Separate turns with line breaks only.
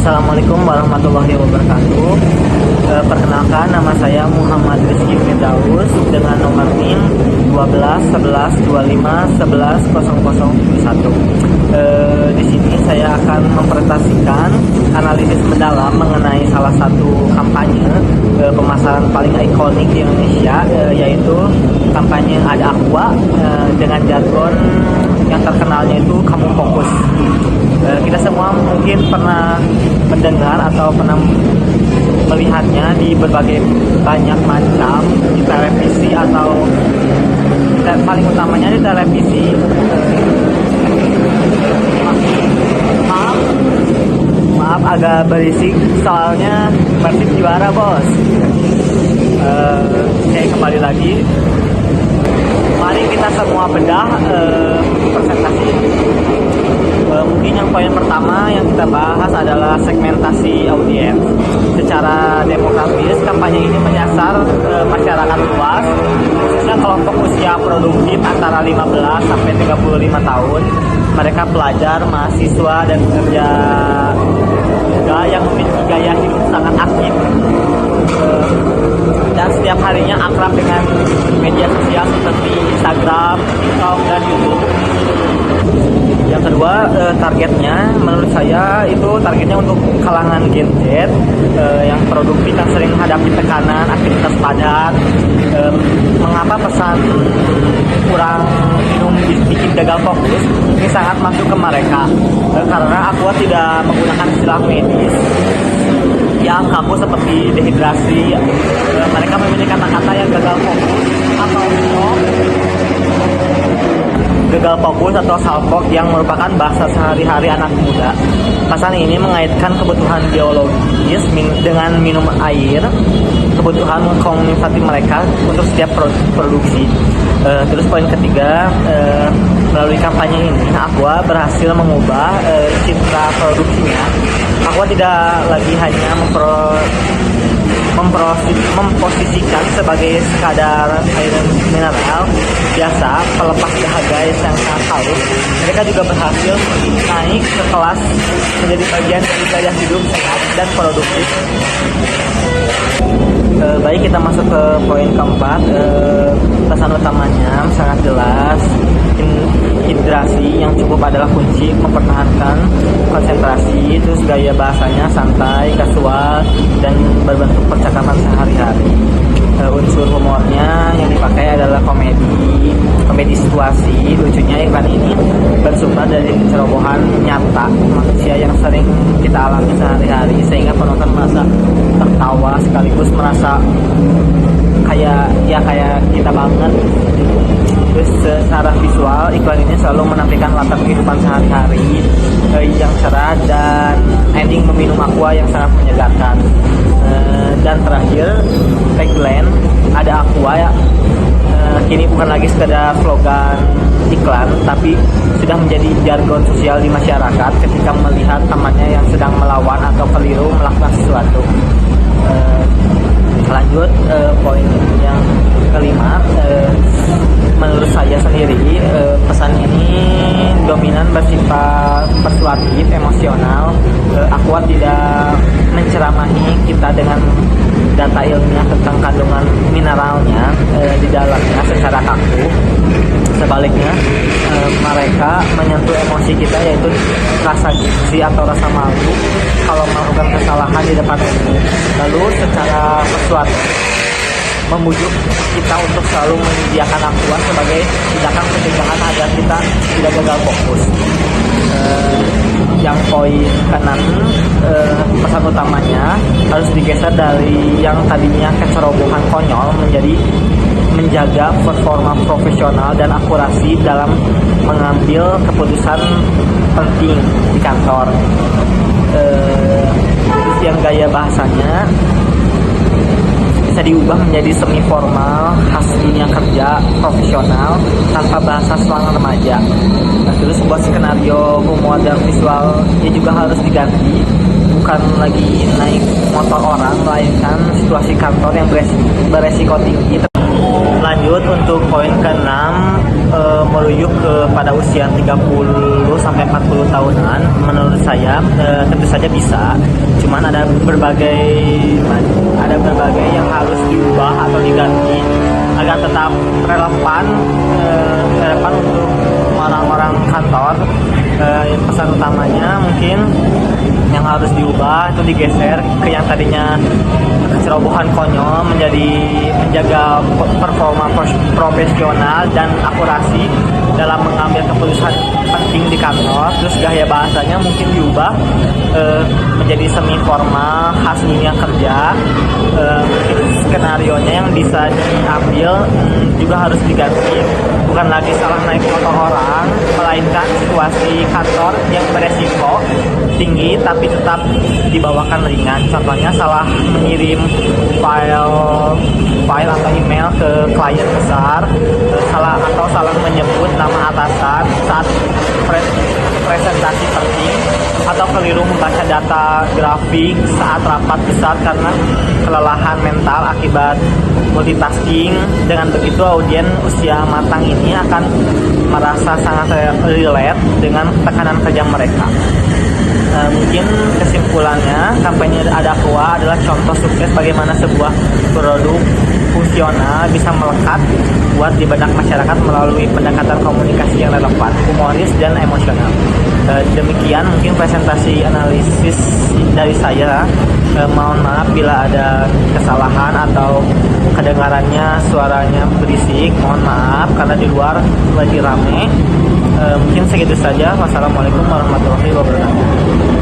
Assalamualaikum warahmatullahi wabarakatuh. Perkenalkan, nama saya Muhammad Rizky Firdaus dengan nomor NIM 12 11 25 11 0071. Di sini saya akan mempresentasikan analisis mendalam mengenai salah satu kampanye pemasaran paling ikonik di Indonesia, yaitu kampanye Ada Aqua dengan jargon yang terkenalnya itu Kamu Fokus. Kita semua mungkin pernah mendengar atau pernah melihatnya di berbagai banyak macam di televisi atau paling utamanya di televisi. Maaf agak berisik soalnya Persib juara, bos. Oke, kembali lagi. Mari kita semua bedah presentasi. Mungkin yang poin pertama yang kita bahas adalah segmentasi audiens. Secara demografis, kampanye ini menyasar masyarakat luas, khususnya kelompok usia produktif antara 15 sampai 35 tahun. Mereka pelajar, mahasiswa, dan pekerja muda yang memiliki gaya hidup sangat aktif dan setiap harinya akrab dengan media sosial seperti Instagram, TikTok, dan YouTube. Yang kedua, targetnya menurut saya itu targetnya untuk kalangan Gen Z yang produktif dan sering menghadapi tekanan, aktivitas padat. Mengapa pesan kurang minum bikin gagal fokus ini sangat masuk ke mereka, karena Aqua tidak menggunakan istilah medis yang kaku seperti dehidrasi. Mereka memilih kata-kata yang gagal fokus atau salpok yang merupakan bahasa sehari-hari anak muda. Pesan ini mengaitkan kebutuhan biologis dengan minum air, kebutuhan komunikasi mereka untuk setiap produksi. Terus poin ketiga, melalui kampanye ini Aqua berhasil mengubah citra produksinya. Aqua tidak lagi hanya memposisikan sebagai sekadar air mineral biasa pelepas dahaga yang sangat halus. Mereka juga berhasil naik ke kelas menjadi bagian dari gaya hidup sehat dan produktif. Baik, kita masuk ke poin keempat. Pesan utamanya sangat jelas. Hidrasi yang cukup adalah kunci mempertahankan konsentrasi. Terus gaya bahasanya santai, kasual, dan berbentuk percakapan sehari-hari. Unsur humornya yang dipakai adalah komedi situasi. Lucunya iklan ini bersumber dari cerobohan nyata manusia yang sering kita alami sehari-hari, sehingga penonton merasa tertawa sekaligus merasa kayak kita banget. Terus secara visual iklan ini selalu menampilkan latar kehidupan sehari-hari yang cerah dan ending meminum aqua yang sangat menyegarkan. Dan terakhir, tagline Ada Aqua ya, kini bukan lagi sekedar slogan iklan, tapi sudah menjadi jargon sosial di masyarakat ketika melihat temannya yang sedang melawan atau keliru melakukan sesuatu. Lanjut, poin yang kelima, menurut saya sendiri pesan ini dominan bersifat persuasif, emosional. Aqua tidak menceramahi kita dengan data ilmiah tentang kandungan mineralnya di dalamnya secara kaku. Sebaliknya, mereka menyentuh emosi kita, yaitu rasa gengsi atau rasa malu kalau melakukan kesalahan di depan umum. Lalu secara persuasif membujuk kita untuk selalu menyediakan Aqua sebagai tindakan pencegahan agar kita tidak gagal fokus. Yang poin ke-6, pesan utamanya harus digeser dari yang tadinya kecerobohan konyol menjadi menjaga performa profesional dan akurasi dalam mengambil keputusan penting di kantor. Terus yang gaya bahasanya bisa diubah menjadi semi formal, khas dunia kerja profesional tanpa bahasa slang remaja. Nah, terus buat skenario, humor, dan visualnya juga harus diganti. Bukan lagi naik motor orang, melainkan situasi kantor yang beresiko tinggi. Lanjut untuk poin ke-6, merujuk kepada usia 30 sampai 40 tahunan menurut saya tentu saja bisa. Cuman ada berbagai yang harus diubah atau diganti agar tetap relevan untuk orang-orang kantor. Pesan utamanya mungkin yang harus diubah itu digeser ke yang tadinya kecerobohan konyol menjadi menjaga performa profesional dan akurasi dalam mengambil keputusan penting di kantor. Terus gaya bahasanya mungkin diubah menjadi semi formal khas dunia kerja. Mungkin skenario-nya yang bisa diambil juga harus diganti, bukan lagi salah naik motor orang, melainkan situasi kantor yang beresiko tinggi tapi tetap dibawakan ringan. Contohnya salah mengirim file atau email ke klien besar, salah menyebut nama atasan saat presentasi penting, atau keliru membaca data grafik saat rapat besar karena kelelahan mental akibat multitasking. Dengan begitu audien usia matang ini akan merasa sangat relate dengan tekanan kerja mereka. Mungkin kesimpulannya, kampanye Adaqua adalah contoh sukses bagaimana sebuah produk fungsional bisa melekat buat di benak masyarakat melalui pendekatan komunikasi yang relevan, humoris, dan emosional. Demikian mungkin presentasi analisis dari saya. Mohon maaf bila ada kesalahan atau kedengarannya suaranya berisik. Mohon maaf karena di luar lagi rame. Mungkin segitu saja. Wassalamualaikum warahmatullahi wabarakatuh.